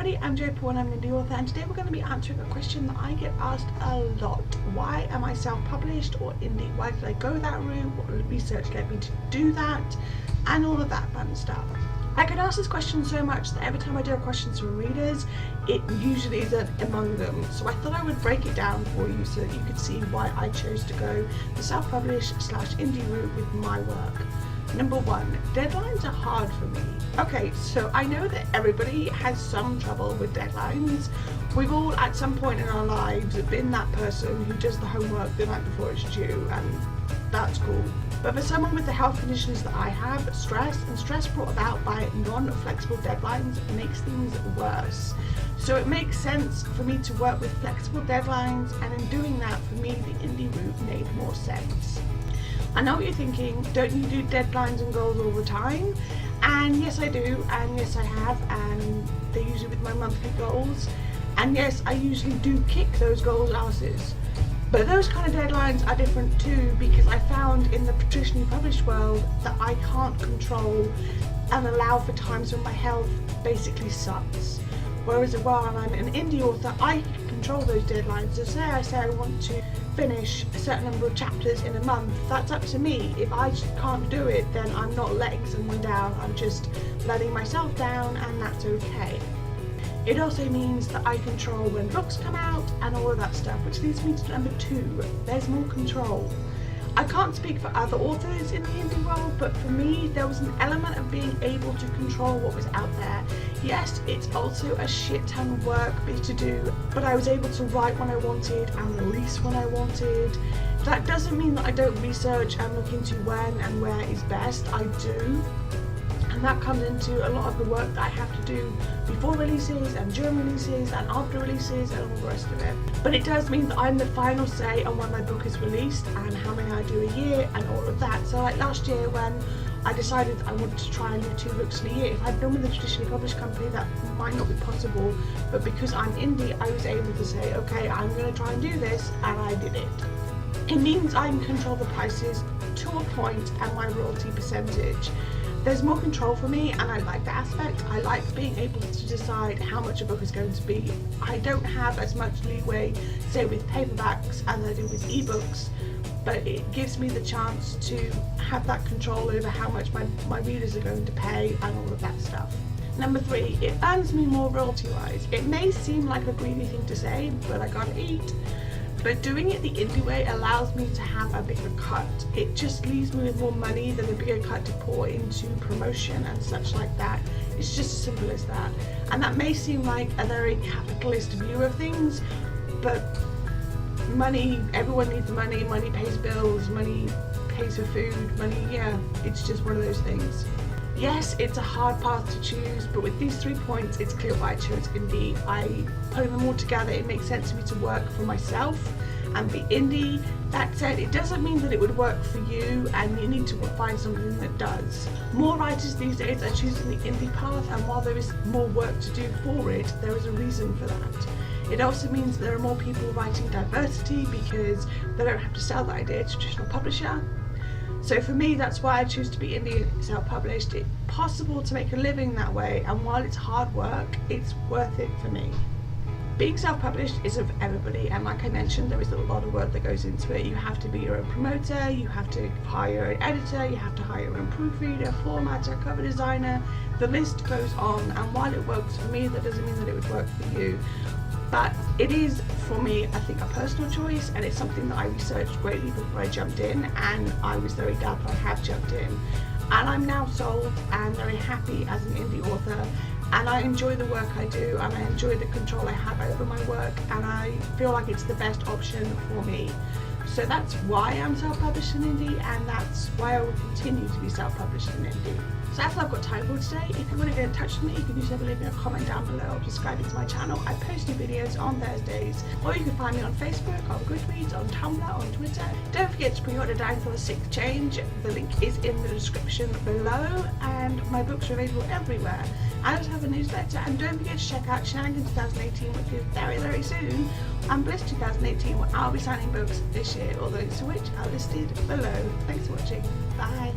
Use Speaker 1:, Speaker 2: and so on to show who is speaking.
Speaker 1: everybody, I'm Jo Paul and I'm an indie author, and today we're going to be answering a question that I get asked a lot. Why am I self-published or indie? Why did I go that route? What research led me to do that? And all of that fun stuff. I get asked this question so much that every time I do a questions from readers, it usually isn't among them. So I thought I would break it down for you so that you could see why I chose to go the self-published / indie route with my work. Number one, deadlines are hard for me. Okay, so I know that everybody has some trouble with deadlines. We've all at some point in our lives been that person who does the homework the night before it's due, and that's cool. But for someone with the health conditions that I have, stress brought about by non-flexible deadlines makes things worse. So it makes sense for me to work with flexible deadlines, and in doing that, for me, the indie route made more sense. I know what you're thinking, don't you do deadlines and goals all the time? And yes I do, and yes I have, and they're usually with my monthly goals. And yes, I usually do kick those goals' asses. But those kind of deadlines are different too, because I found in the traditionally published world that I can't control and allow for times when my health basically sucks. Whereas while I'm an indie author, I can control those deadlines. So say I want to finish a certain number of chapters in a month, that's up to me. If I just can't do it, then I'm not letting someone down, I'm just letting myself down, and that's okay. It also means that I control when books come out and all of that stuff, which leads me to number two, there's more control. I can't speak for other authors in the indie world, but for me there was an element of being able to control what was out there. Yes, it's also a shit ton of work to do, but I was able to write when I wanted and release when I wanted. That doesn't mean that I don't research and look into when and where is best. I do. And that comes into a lot of the work that I have to do before releases and during releases and after releases and all the rest of it. But it does mean that I'm the final say on when my book is released and how many I do a year and all of that. So like last year when I decided I wanted to try and do 2 books in a year, if I'd been with a traditionally published company that might not be possible, but because I'm indie I was able to say, okay, I'm going to try and do this, and I did it. It means I can control the prices to a point and my royalty percentage. There's more control for me, and I like that aspect. I like being able to decide how much a book is going to be. I don't have as much leeway, say with paperbacks, as I do with ebooks, but it gives me the chance to have that control over how much my readers are going to pay and all of that stuff. Number three, it earns me more royalty-wise. It may seem like a greedy thing to say, but I gotta eat. But doing it the indie way allows me to have a bigger cut. It just leaves me with more money than a bigger cut to pour into promotion and such like that. It's just as simple as that. And that may seem like a very capitalist view of things, but money, everyone needs money, money pays bills, money pays for food, money, yeah, it's just one of those things. Yes, it's a hard path to choose, but with these 3 points, it's clear why I chose indie. Putting them all together, it makes sense for me to work for myself and be indie. That said, it doesn't mean that it would work for you, and you need to find something that does. More writers these days are choosing the indie path, and while there is more work to do for it, there is a reason for that. It also means there are more people writing diversity because they don't have to sell that idea to a traditional publisher. So for me, that's why I choose to be indie self-published. It's possible to make a living that way, and while it's hard work, it's worth it for me. Being self-published isn't for everybody, and like I mentioned, there is a lot of work that goes into it. You have to be your own promoter, you have to hire an editor, you have to hire your own proofreader, formatter, cover designer, the list goes on, and while it works for me, that doesn't mean that it would work for you. But it is, for me, I think, a personal choice, and it's something that I researched greatly before I jumped in, and I was very glad that I have jumped in. And I'm now sold and very happy as an indie author, and I enjoy the work I do, and I enjoy the control I have over my work, and I feel like it's the best option for me. So that's why I'm self-published in indie, and that's why I will continue to be self-published in indie. So that's all I've got time for today. If you want to get in touch with me, you can either leave me a comment down below or subscribe to my channel. I post new videos on Thursdays, or you can find me on Facebook, on Goodreads, on Tumblr, on Twitter. Don't forget to pre-order Dying for the Sixth Change. The link is in the description below, and my books are available everywhere. I also have a newsletter, and don't forget to check out Shenanigans 2018, which is very, very soon, and Bliss 2018, where I'll be signing books this year, all the links to which are listed below. Thanks for watching. Bye.